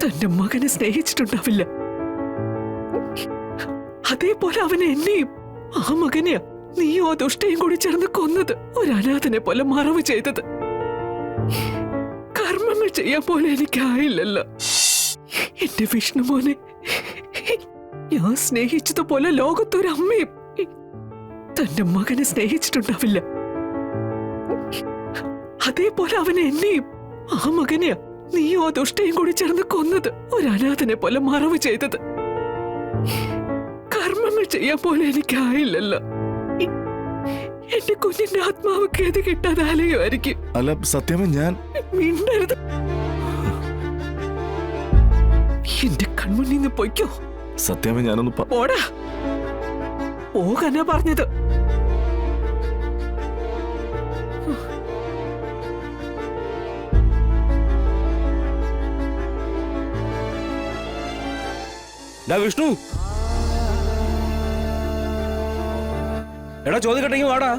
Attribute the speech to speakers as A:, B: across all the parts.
A: തന്റെ മകനെ സ്നേഹിച്ചിട്ടുണ്ടാവില്ല. അതേപോലെ അവൻ എന്നെയും ആ മകനെയാ നീയോ ദുഷ്ടയും കൂടി ചേർന്ന് കൊന്നത്. ഒരു അനാഥനെ പോലെ മറവ് ചെയ്തത്. കർമ്മങ്ങൾ ചെയ്യാൻ പോലെ എനിക്കായില്ലല്ലോ. എന്റെ വിഷ്ണുമോനെ ഞാൻ സ്നേഹിച്ചതുപോലെ ലോകത്തൊരമ്മയും തന്റെ മകനെ സ്നേഹിച്ചിട്ടുണ്ടാവില്ല. അതേപോലെ അവൻ എന്നെയും ആ മകനെയാ നീയോ ദുഷ്ടയും കൂടി ചേർന്ന് കൊന്നത്. ഒരു അനാഥനെ പോലെ മറവ് ചെയ്തത്. കർമ്മങ്ങൾ ചെയ്യാൻ പോലെ എനിക്കായില്ലല്ലോ. എന്റെ കുഞ്ഞിന്റെ ആത്മാവ് കേത് കിട്ടാതെ അലയുമായിരിക്കും.
B: അല്ല സത്യമേ, ഞാൻ
A: മിണ്ടരുത്. എന്റെ കൺമുന്നിൽ നിന്ന് പൊയ്ക്കോ.
B: സത്യമേ, ഞാനൊന്ന്
A: പോടാ. പോകാനാ പറഞ്ഞത്.
C: വിഷ്ണു, എടാ ചോദിക്കട്ടെങ്കിൽ വാടാ.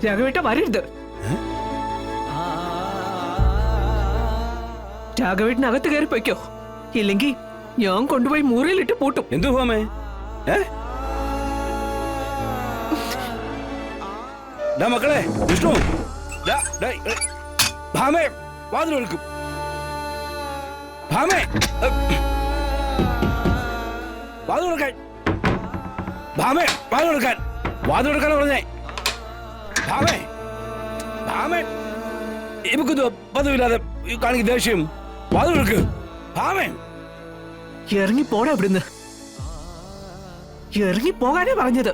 A: രാഘവേട്ട വരരുത്. രാഘവേട്ടനകത്ത് കയറി പൊയ്ക്കോ. ഇല്ലെങ്കിൽ ഞാൻ കൊണ്ടുപോയി മുറിയിലിട്ട് പൂട്ടും.
C: എന്തു പോമേ? മക്കളെ, വിഷ്ണു ഭാമേ വാതിൽ കൊടുക്കും. ഭാമേ വാതിൽ കൊടുക്കാൻ. ഭാമേ വാതിൽ കൊടുക്കാൻ. വാതിൽ കൊടുക്കാൻ പറഞ്ഞേ. ഭാമേ ഭാമേ ഇവക്കൊന്നും പതിവില്ലാതെ കാണിക്ക് ദേഷ്യം. വാതിൽ കൊടുക്ക്. ഭാമേ
A: ഇറങ്ങി പോടാ ഇവിടുന്ന്. ഇറങ്ങി പോകാനേ പറഞ്ഞത്.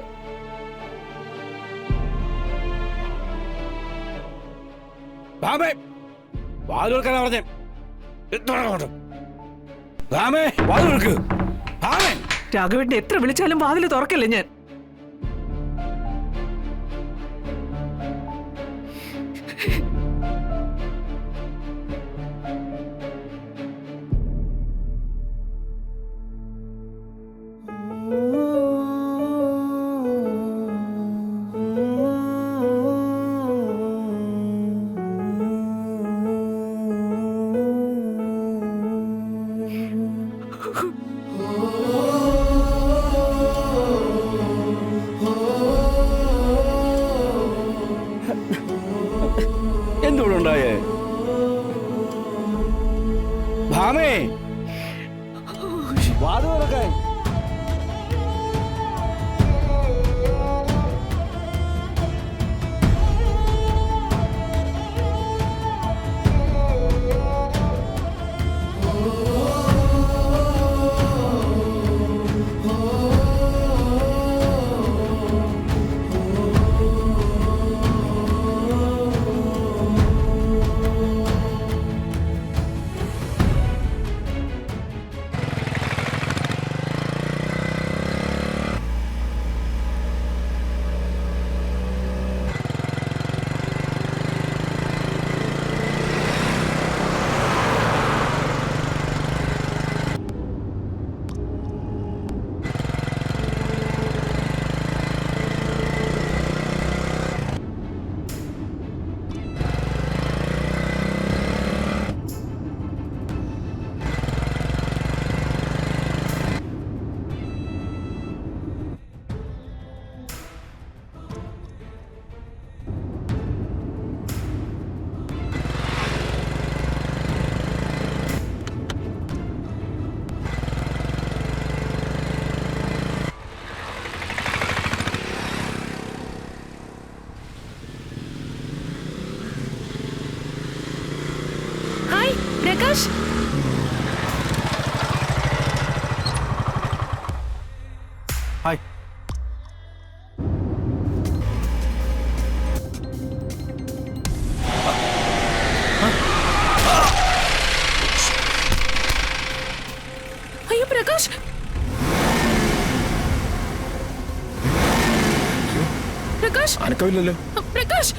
C: ഭാമേ വാതിൽ കൊടുക്കാനാ പറഞ്ഞേ. ഭാമേ വാതിൽ കൊടുക്ക്. ഭാമേ
A: രാഘവേട്ടനെ എത്ര വിളിച്ചാലും വാതില് തുറക്കല്ലേ ഞാൻ.
C: എന്തുകൊണ്ടുണ്ടായേ? ഭാമേ വാതിൽ തുറക്കാൻ.
D: പ്രകാശ്,
B: ഹായ്.
D: അയ്യോ പ്രകാശ്, പ്രകാശ്,
B: അനക്കമില്ലല്ലോ.
D: Prakash,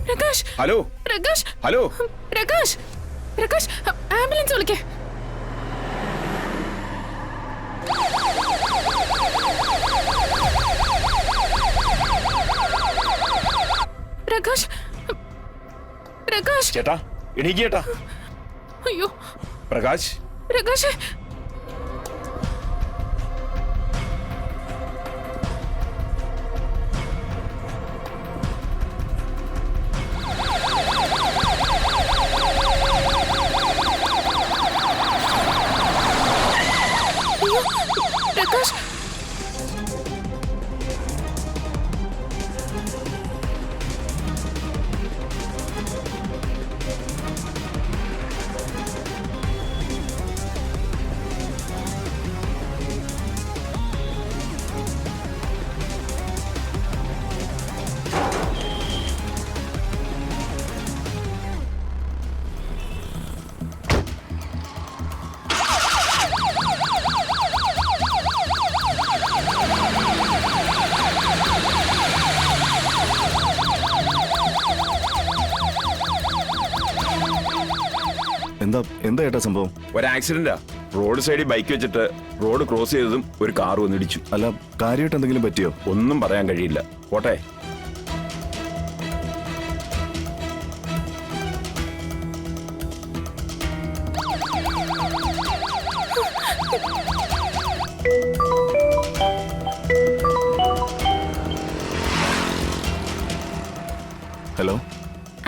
D: Prakash,
B: hello
D: Prakash,
B: hello
D: Prakash, Prakash, ambulance വിളിക്കേ. പ്രകാശ് പ്രകാശ്
C: ചേട്ടാ എണീക്ക് ചേട്ടാ.
D: അയ്യോ
C: പ്രകാശ്
D: പ്രകാശ് അയ്യോ, പ്രകാശ്
B: എന്താ എന്താ ഏട്ടാ സംഭവം?
E: ഒരു ആക്സിഡന്റാ. റോഡ് സൈഡിൽ ബൈക്ക് വെച്ചിട്ട് റോഡ് ക്രോസ് ചെയ്തതും ഒരു കാർ വന്നിടിച്ചു.
B: അല്ല, കാര്യമായിട്ട് എന്തെങ്കിലും പറ്റിയോ?
E: ഒന്നും പറയാൻ കഴിയില്ല. പോട്ടെ.
B: ഹലോ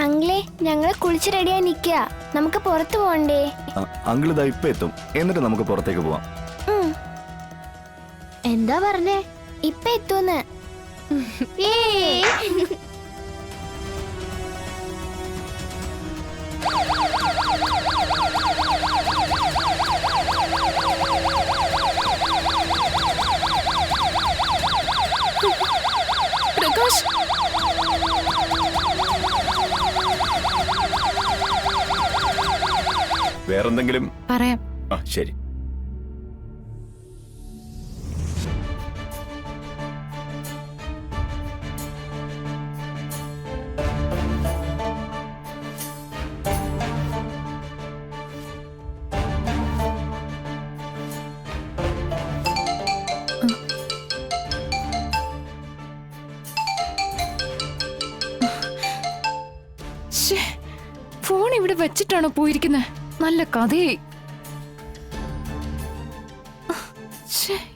F: അങ്കിളെ, ഞങ്ങള് കുളിച്ച് റെഡിയായി നിക്കുക. നമുക്ക് പുറത്തു പോണ്ടേ?
B: അങ്കിൾ ഇതാ ഇപ്പൊ എത്തും. എന്നിട്ട് നമുക്ക് പുറത്തേക്ക് പോവാം.
F: എന്താ പറഞ്ഞേ? ഇപ്പൊ എത്തൂന്ന്.
D: പ്രകാശ്
E: വേറെന്തെങ്കിലും
D: പറയാം.
E: ആ ശരി.
D: ഫോൺ ഇവിടെ വെച്ചിട്ടാണോ പോയിരിക്കുന്നത്? നല്ല കഥയായി.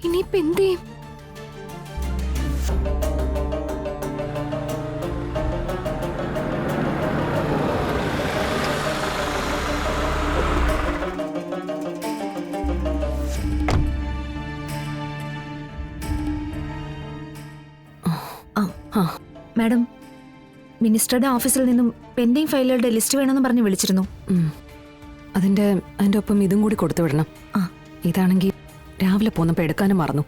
D: ഇനിയിപ്പോ എന്ത് ചെയ്യും?
G: മാഡം, മിനിസ്റ്ററുടെ ഓഫീസിൽ നിന്നും പെൻഡിങ് ഫയലുകളുടെ ലിസ്റ്റ് വേണമെന്ന് പറഞ്ഞ് വിളിച്ചിരുന്നു.
H: അതിന്റെ ഒപ്പം ഇതും കൂടി കൊടുത്തു വിടണം. ഇതാണെങ്കിൽ രാവിലെ പോന്നപ്പോ എടുക്കാനും മറന്നു.